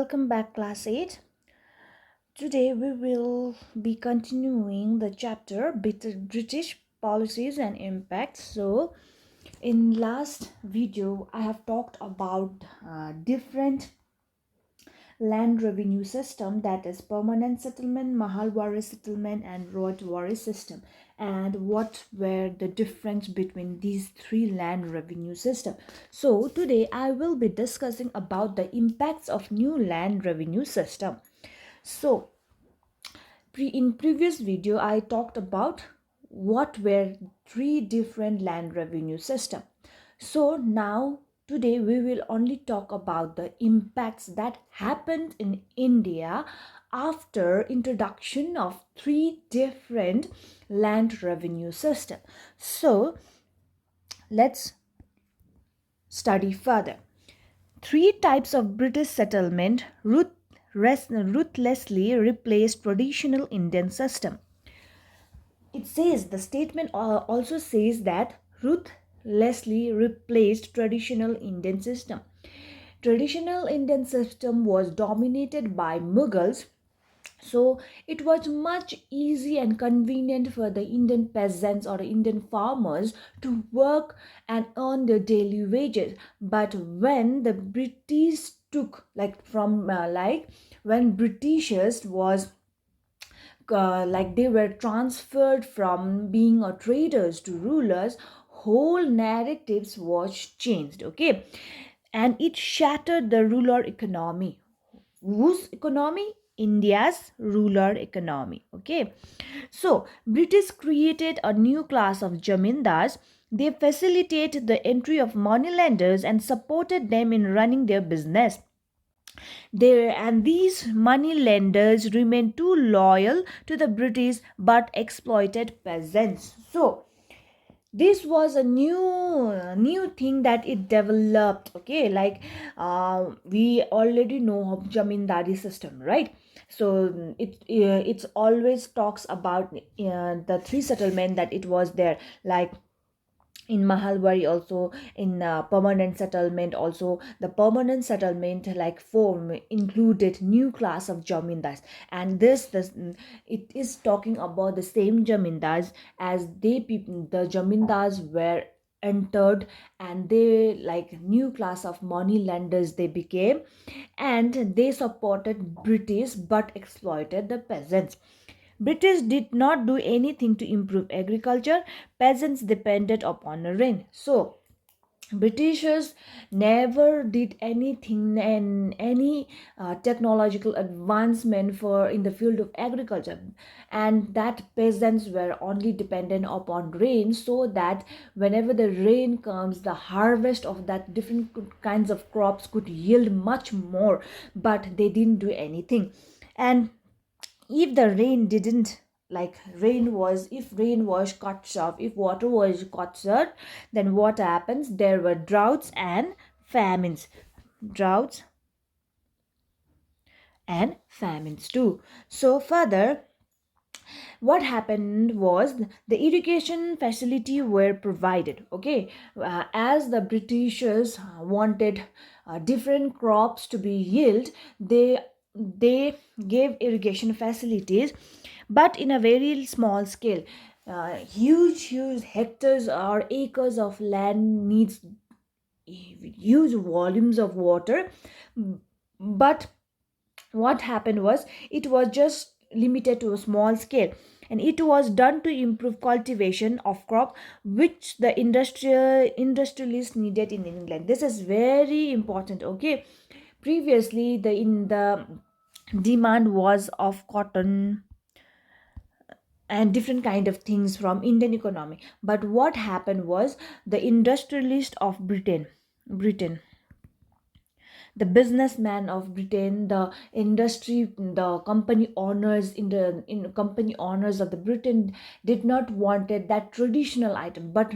welcome back, Class 8. Today we will be continuing the chapter British Policies and Impacts. So, in last video, I have talked about different land revenue system, that is permanent settlement, Mahalwari settlement, and Rotwari system, and what were the difference between these three land revenue system. So today I will be discussing about the impacts of new land revenue system. So in previous video I talked about what were three different land revenue system. So now today we will only talk about the impacts that happened in India after introduction of three different land revenue system. So let's study further. Three types of British settlement ruthlessly replaced traditional Indian system. It says, the statement also says that ruthlessly replaced traditional Indian system. Traditional Indian system was dominated by Mughals, so it was much easy and convenient for the Indian peasants or Indian farmers to work and earn their daily wages. But when the British took when Britishers was they were transferred from being a traders to rulers, whole narratives was changed, okay, and it shattered the ruler economy. Whose economy? India's ruler economy, okay. So British created a new class of jamindars. They facilitated the entry of moneylenders and supported them in running their business. These money lenders remained too loyal to the British but exploited peasants. So this was a new thing that it developed, okay, we already know of jamindari system, right? So it's always talks about the three settlement that it was there, like in Mahalwari, also in permanent settlement. Also the permanent settlement like form included new class of jamindars, and it is talking about the same jamindars as the jamindars were entered, and they like new class of money lenders they became, and they supported British but exploited the peasants. British did not do anything to improve agriculture. Peasants depended upon rain. So, Britishers never did anything and any technological advancement for in the field of agriculture, and that peasants were only dependent upon rain, so that whenever the rain comes, the harvest of that different kinds of crops could yield much more. But they didn't do anything, and if the rain didn't like rain was cut short, if water was cut short, then what happens? There were droughts and famines too. So further, what happened was the irrigation facility were provided, okay. As the Britishers wanted different crops to be yield, they gave irrigation facilities, but in a very small scale. Huge hectares or acres of land needs huge volumes of water, but what happened was it was just limited to a small scale, and it was done to improve cultivation of crop which the industrialists needed in England. This is very important, okay. Previously the demand was of cotton and different kind of things from Indian economy, but what happened was the industrialist of Britain, the businessman of Britain, the industry, the company owners in company owners of the Britain did not wanted that traditional item, but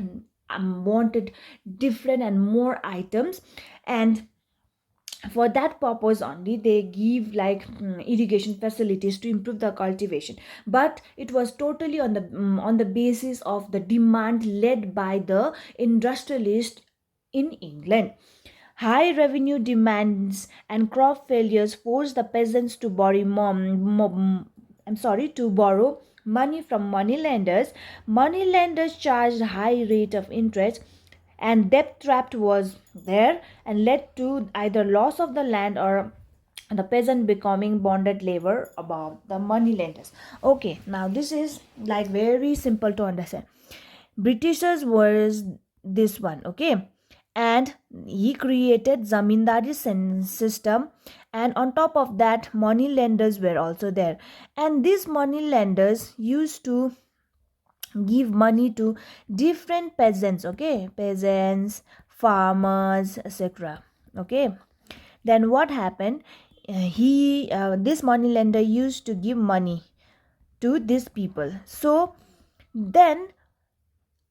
wanted different and more items, and for that purpose only they give irrigation facilities to improve the cultivation. But it was totally on the basis of the demand led by the industrialist in England. High revenue demands and crop failures forced the peasants to borrow money from moneylenders. Moneylenders charged high rate of interest, and debt trap was there and led to either loss of the land or the peasant becoming bonded labor above the moneylenders. Okay, now this is like very simple to understand. Britishers was this one, okay, and he created zamindari system, and on top of that money lenders were also there, and these money lenders used to give money to different peasants, okay, peasants, farmers, etc. Okay, then what happened? He This money lender used to give money to these people. So then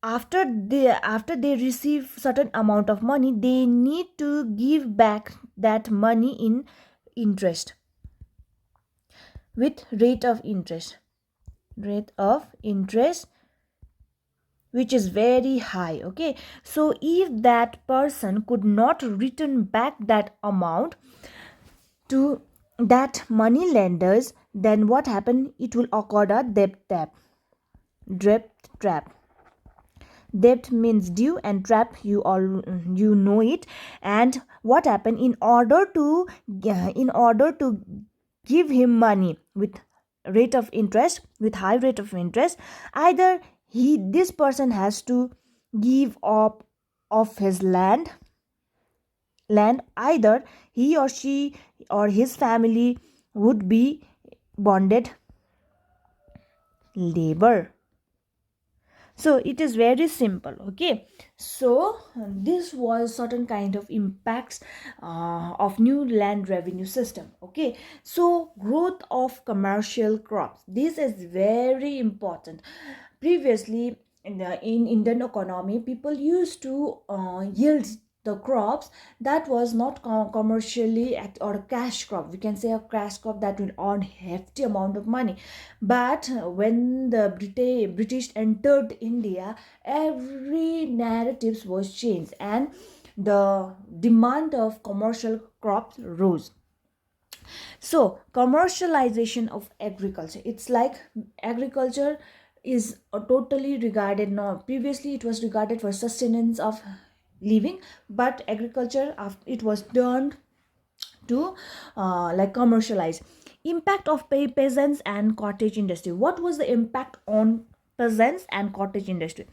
after they receive certain amount of money, they need to give back that money in interest, with rate of interest which is very high. Okay, so if that person could not return back that amount to that money lenders, then what happened? It will occur a debt trap. Debt means due, and trap, you know it. And what happened? In order to give him money with high rate of interest, either this person has to give up of his land, either he or she or his family would be bonded labor. So it is very simple. Okay, so this was certain kind of impacts of new land revenue system. Okay, so growth of commercial crops, this is very important. Previously in Indian economy, people used to yield the crops that was not commercially or cash crop, we can say a cash crop that will earn hefty amount of money. But when the British entered India, every narratives was changed, and the demand of commercial crops rose. So commercialization of agriculture, it's like agriculture is totally regarded now. Previously it was regarded for sustenance of living, but agriculture, after it was turned to like commercialize. Impact of peasants and cottage industry. What was the impact on peasants and cottage industry?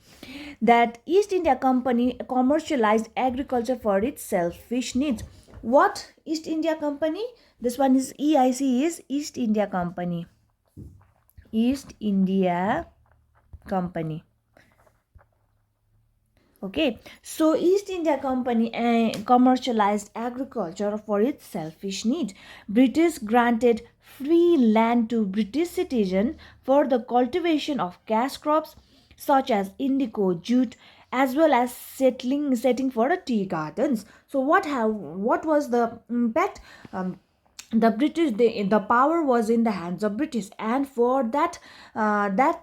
That East India Company commercialized agriculture for its selfish needs. What East India Company? This one is EIC, is East India Company. East India Company. Okay, so East India Company commercialized agriculture for its selfish need. British granted free land to British citizens for the cultivation of cash crops such as indigo, jute, as well as setting for the tea gardens. So what was the impact? The British, the power was in the hands of British, and for that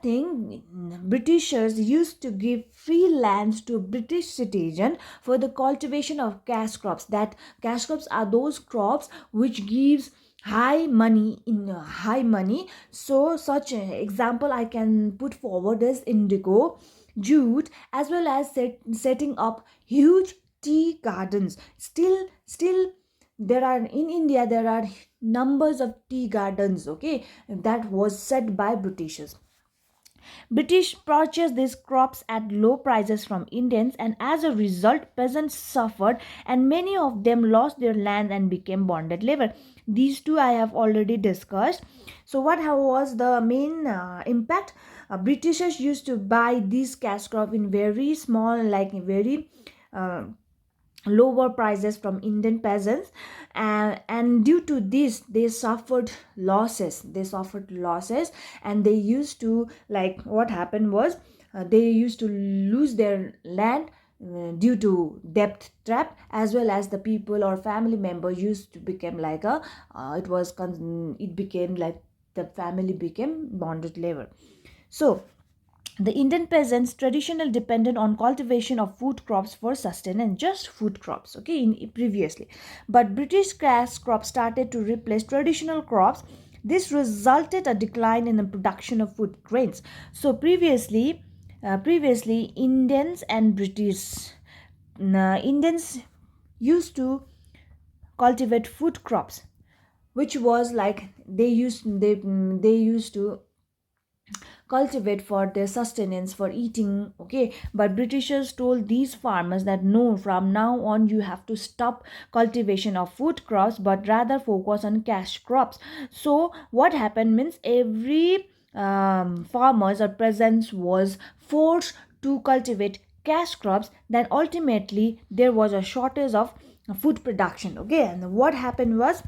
thing, Britishers used to give free lands to British citizens for the cultivation of cash crops. That cash crops are those crops which gives high money. So such an example I can put forward is indigo, jute, as well as setting up huge tea gardens. Still there are in India, there are numbers of tea gardens, okay, that was set by Britishers. British purchased these crops at low prices from Indians, and as a result peasants suffered, and many of them lost their land and became bonded labor. These two I have already discussed. So how was the main impact? Britishers used to buy these cash crop in very small, like very uh, lower prices from Indian peasants, and due to this they suffered losses, and they used to, like, what happened was they used to lose their land due to debt trap, as well as the people or family member used to become like a it became like the family became bonded labor. So The Indian peasants traditionally depended on cultivation of food crops for sustenance, just food crops, okay, in previously. But British cash crops started to replace traditional crops. This resulted a decline in the production of food grains. So previously Indians used to cultivate food crops, which was like they used to cultivate for their sustenance, for eating, okay. But Britishers told these farmers that no, from now on you have to stop cultivation of food crops but rather focus on cash crops. So what happened means every farmers or peasants was forced to cultivate cash crops. Then ultimately there was a shortage of food production, okay. And what happened was,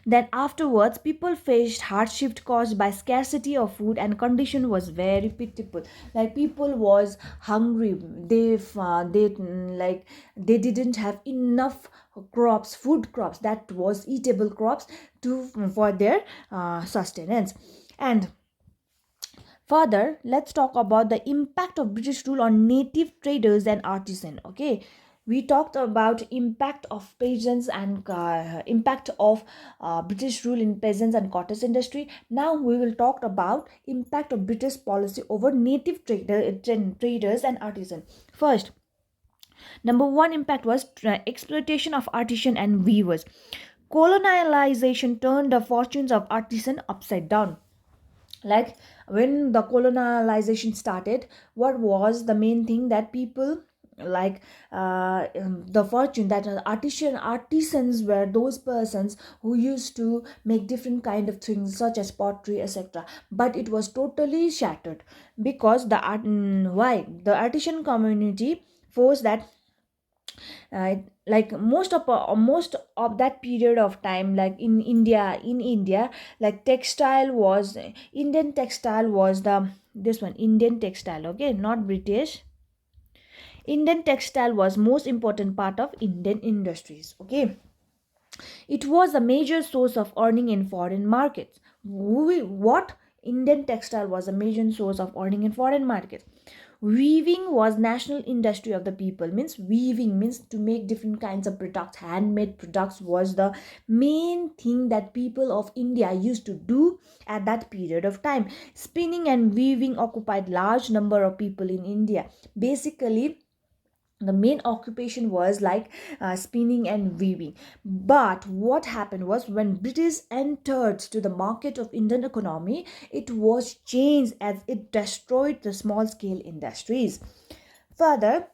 then afterwards, people faced hardship caused by scarcity of food, and condition was very pitiable. Like people was hungry. They didn't have enough crops, food crops that was eatable crops to for their sustenance. And further, let's talk about the impact of British rule on native traders and artisans. Okay, we talked about impact of peasants and impact of British rule in peasants and cottage industry. Now we will talk about impact of British policy over native traders and artisans. First, number one impact was exploitation of artisan and weavers. Colonialization turned the fortunes of artisans upside down. Like when the colonialization started, what was the main thing that people like the fortune that artisans were those persons who used to make different kind of things such as pottery, etc. But it was totally shattered because why the artisan community forced that like most of that period of time, like in India, like textile was Indian textile was the this one Indian textile, okay, not British. Indian textile was most important part of Indian industries, okay. It was a major source of earning in foreign markets. What Indian textile was a major source of earning in foreign markets. Weaving was national industry of the people. Means weaving means to make different kinds of products. Handmade products was the main thing that people of India used to do at that period of time. Spinning and weaving occupied large number of people in India. Basically, the main occupation was like spinning and weaving. But what happened was, when British entered to the market of Indian economy, it was changed as it destroyed the small scale industries. Further,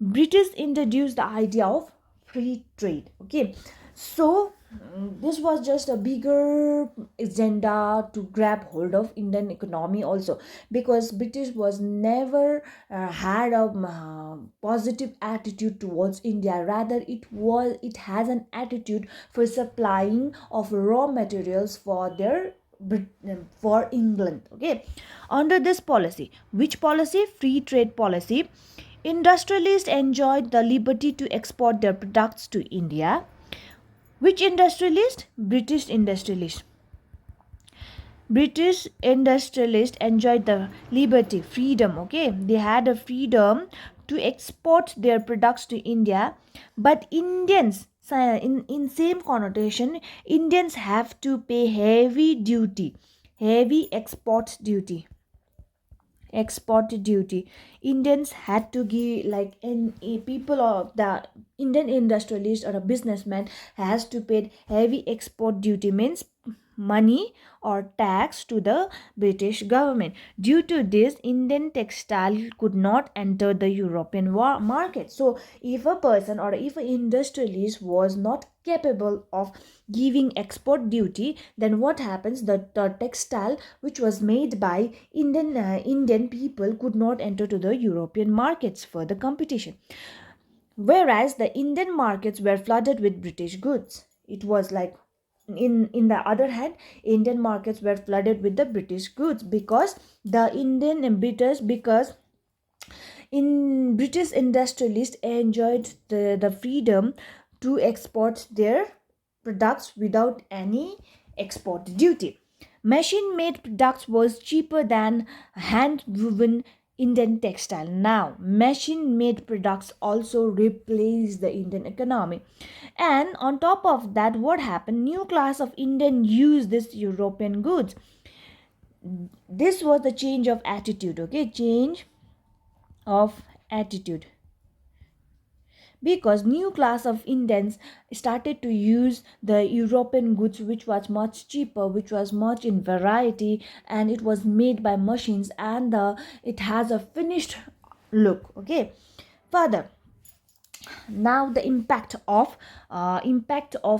British introduced the idea of free trade. Okay, so this was just a bigger agenda to grab hold of Indian economy also, because British was never had a positive attitude towards India. Rather, it has an attitude for supplying of raw materials for their for England. Okay, under this policy, which policy? Free trade policy. Industrialists enjoyed the liberty to export their products to India. Which industrialist? British industrialists enjoyed the liberty, freedom, okay? They had a freedom to export their products to India, but Indians, in same connotation, Indians have to pay heavy export duty. Indians had to give, like, in people of the Indian industrialist or a businessman has to pay heavy export duty, means money or tax to the British government. Due to this, Indian textile could not enter the European market. So if a person or if an industrialist was not capable of giving export duty, then what happens? The textile which was made by Indian people could not enter to the European markets for the competition, whereas the Indian markets were flooded with British goods. It was like, in the other hand, Indian markets were flooded with the British goods, because the Indian British because in British industrialists enjoyed the freedom to export their products without any export duty. Machine made products was cheaper than hand woven Indian textile. Now, machine made products also replaced the Indian economy. And on top of that, what happened? New class of Indian used this European goods. This was the change of attitude, okay? Change of attitude, because new class of Indians started to use the European goods, which was much cheaper, which was much in variety, and it was made by machines, and it has a finished look. Okay, further, now the impact of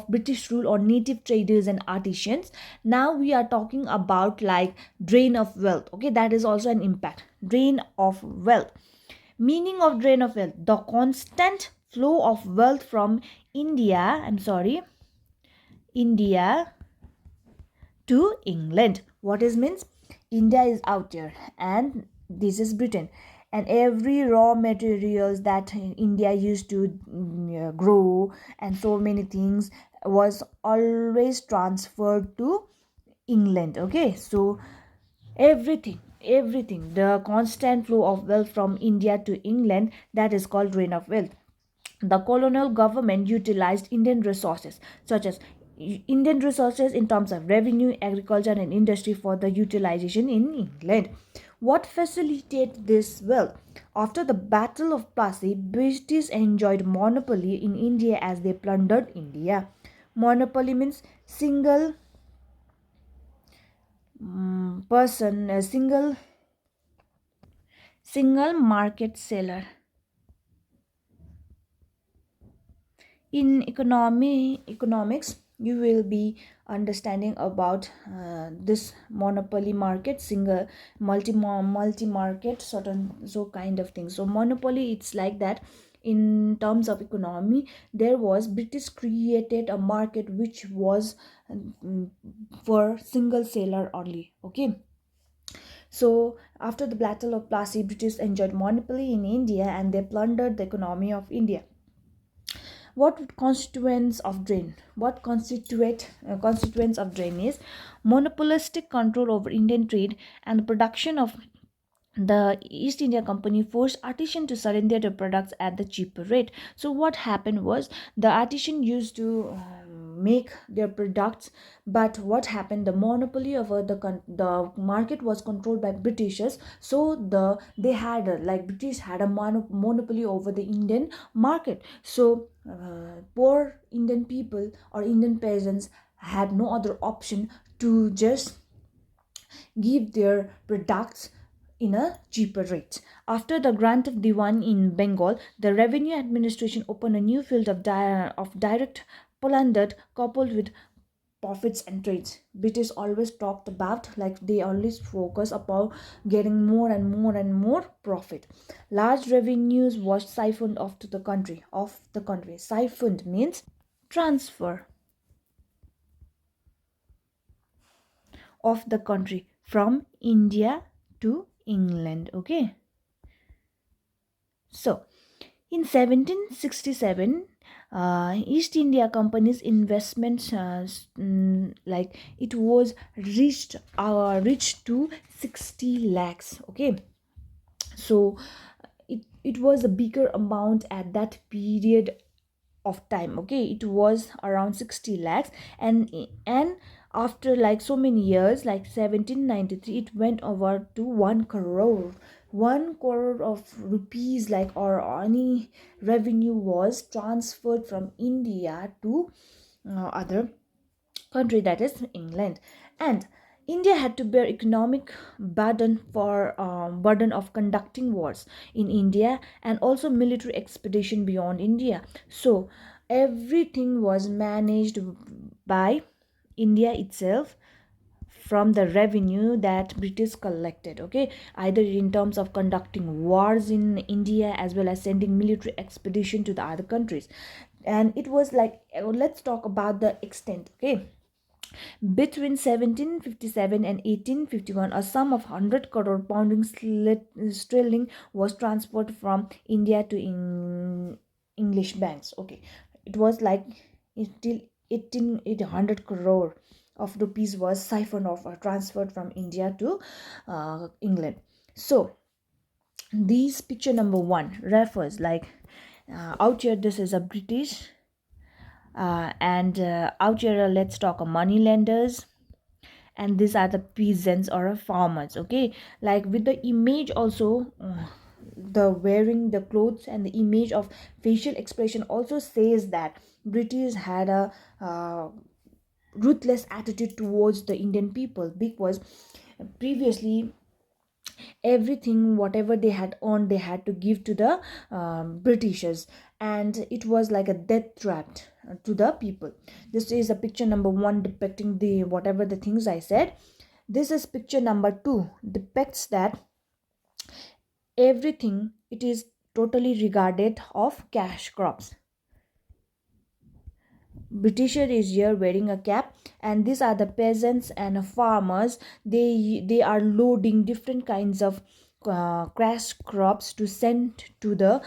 British rule on native traders and artisans. Now we are talking about like drain of wealth. Okay, that is also an impact. Drain of wealth. Meaning of drain of wealth: the constant flow of wealth from India to England. What is means? India is out there and this is Britain, and every raw materials that India used to grow and so many things was always transferred to England. Okay, so everything, the constant flow of wealth from India to England, that is called drain of wealth. The colonial government utilized Indian resources such as Indian resources in terms of revenue, agriculture, and industry for the utilization in England. What facilitated this wealth? After the Battle of Plassey, British enjoyed monopoly in India as they plundered India. Monopoly means single person, a single market seller. In economics, you will be understanding about this monopoly market, single multi market, certain so kind of thing. So monopoly, it's like that. In terms of economy, there was British created a market which was mm, for single seller only. Okay, so after the Battle of Plassey, British enjoyed monopoly in India and they plundered the economy of India. What constituents of drain? What constituents of drain is monopolistic control over Indian trade and the production of the East India Company forced artisans to surrender their products at the cheaper rate. So what happened was the artisan used to make their products, but what happened? The monopoly over the market was controlled by Britishers. So they had like British had a monopoly over the Indian market. So poor Indian people or Indian peasants had no other option to just give their products in a cheaper rate. After the grant of Diwan in Bengal, the revenue administration opened a new field of, of direct plunder coupled with profits and trades. British always talked about like they always focus upon getting more and more and more profit. Large revenues was siphoned off to the country. Off the country. Siphoned means transfer of the country from India to England. Okay. So, in 1767, East India Company's investment, like it was reached to 60 lakhs. Okay, so it was a bigger amount at that period of time. Okay, it was around 60 lakhs, and after like so many years, like 1793, it went over to 1 crore. 1 crore of rupees, like, or any revenue was transferred from India to other country, that is England. And India had to bear economic burden of conducting wars in India and also military expedition beyond India. So everything was managed by India itself from the revenue that British collected. Okay, either in terms of conducting wars in India as well as sending military expedition to the other countries. And it was like, let's talk about the extent. Okay, between 1757 and 1851, a sum of 100 crore pounding sterling was transferred from India to English banks. Okay, it was like till 18 800 crore. of rupees was siphoned off or transferred from India to England. So these picture number one refers like out here this is a British and out here let's talk money lenders, and these are the peasants or farmers. Okay, like with the image also the wearing the clothes and the image of facial expression also says that British had a ruthless attitude towards the Indian people, because previously everything whatever they had earned they had to give to the Britishers, and it was like a death trap to the people. This is a picture number one depicting the whatever the things I said. This is picture number two depicts that everything it is totally regarded of cash crops. Britisher is here wearing a cap, and these are the peasants and farmers. They are loading different kinds of cash crops to send to the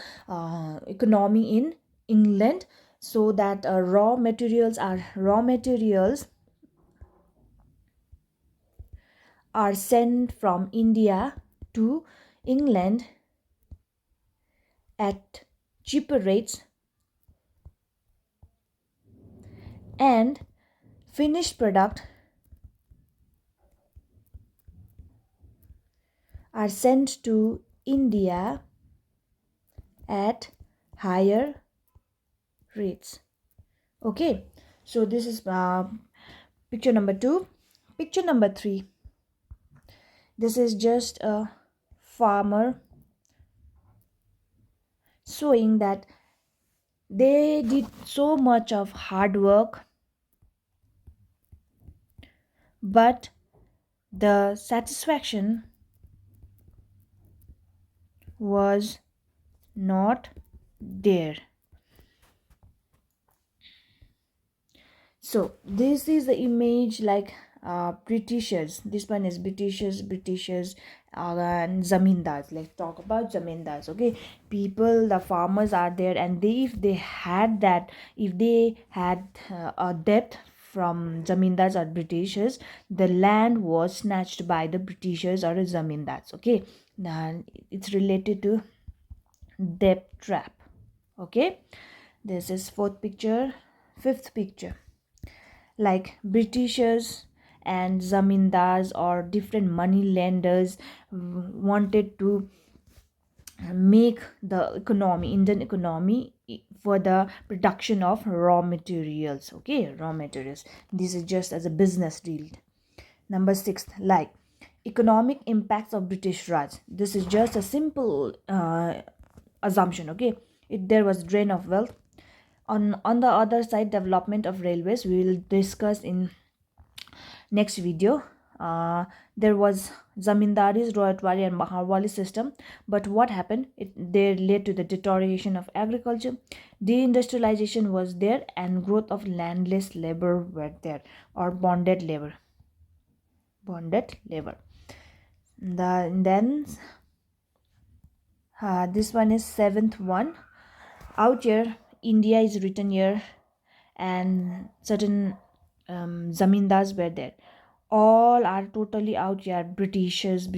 economy in England, so that raw materials are sent from India to England at cheaper rates, and finished product are sent to India at higher rates. Okay, so this is picture number two. Picture number three, this is just a farmer showing that they did so much of hard work, but the satisfaction was not there. So this is the image like Britishers. This one is Britishers and zamindars. Let's talk about zamindars. Okay, people, the farmers are there, and if they had a debt from zamindars or Britishers, the land was snatched by the Britishers or zamindars. Okay, now it's related to debt trap. Okay, this is fourth picture. Fifth picture, like Britishers and zamindars or different money lenders wanted to make the Indian economy for the production of raw materials. Okay, raw materials. This is just as a business deal. Number six, like economic impacts of British Raj. This is just a simple assumption. Okay, there was drain of wealth. On the other side, development of railways we will discuss in next video. There was zamindari's Royatwari and Maharwali system, but what happened? They led to the deterioration of agriculture, deindustrialization was there, and growth of landless labor were there, or bonded labor. Then this one is seventh one. Out here, India is written here, and certain zamindars were there. All are totally out here Britishers,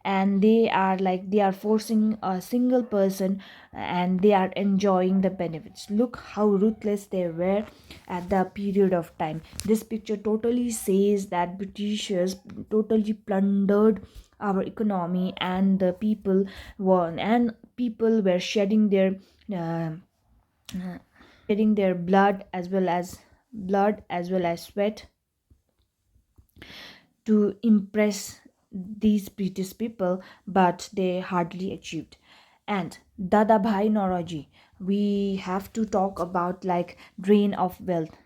and they are forcing a single person, and they are enjoying the benefits. Look how ruthless they were at the period of time. This picture totally says that Britishers totally plundered our economy, and the people were shedding uh, their blood as well as sweat to impress these British people, but they hardly achieved. And Dada Bhai Noroji, we have to talk about like drain of wealth.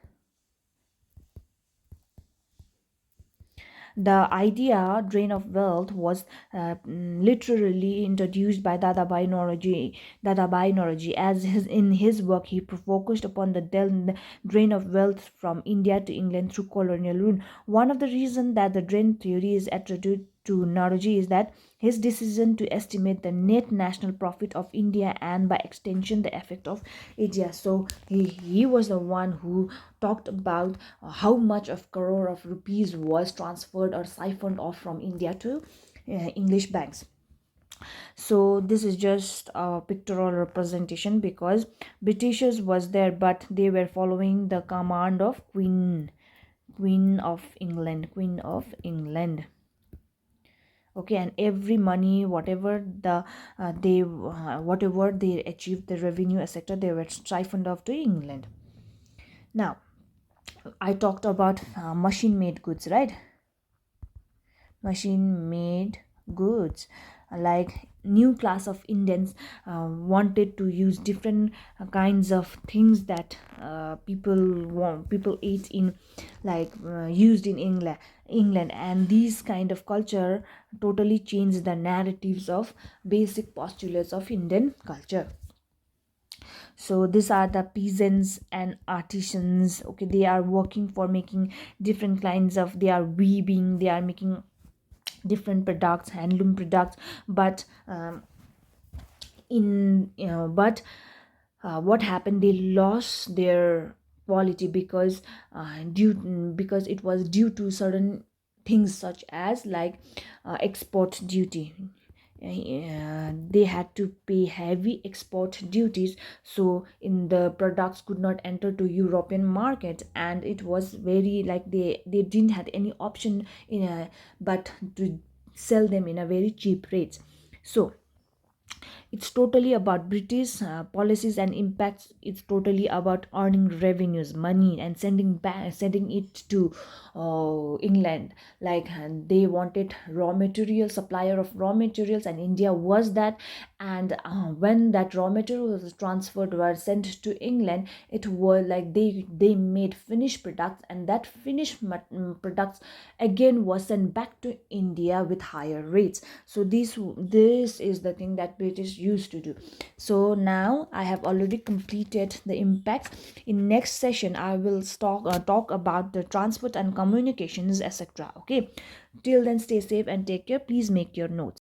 The idea drain of wealth was literally introduced by Dadabhai Noroji, as in his work he focused upon the drain of wealth from India to England through colonial rule. One of the reasons that the drain theory is attributed to Naroji is that his decision to estimate the net national profit of India and by extension the effect of Asia. So he was the one who talked about how much of crore of rupees was transferred or siphoned off from India to English banks. So this is just a pictorial representation because Britishers was there, but they were following the command of Queen of England. Okay, and every money, whatever whatever they achieved, the revenue, etc., they were siphoned off to England. Now, I talked about machine made goods, right? Machine made goods, like new class of Indians wanted to use different kinds of things that people ate in, like used in England, and these kind of culture totally changed the narratives of basic postulates of Indian culture. So these are the peasants and artisans. Okay, they are working for making different kinds of, they are weaving, they are making different products, handloom products, but what happened, they lost their quality because because it was due to certain things such as like export duty. They had to pay heavy export duties, so in the products could not enter to European market, and it was very like they didn't have any option in a but to sell them in a very cheap rates. So it's totally about British policies and impacts. It's totally about earning revenues, money, and sending it to England. Like they wanted raw material, supplier of raw materials, and India was that. And when that raw material was transferred or sent to England, it was like they made finished products, and that finished products again was sent back to India with higher rates. So this is the thing that British used to do. So now I have already completed the impacts. In next session I will talk about the transport and communications, etc. Okay, till then, stay safe and take care. Please make your notes.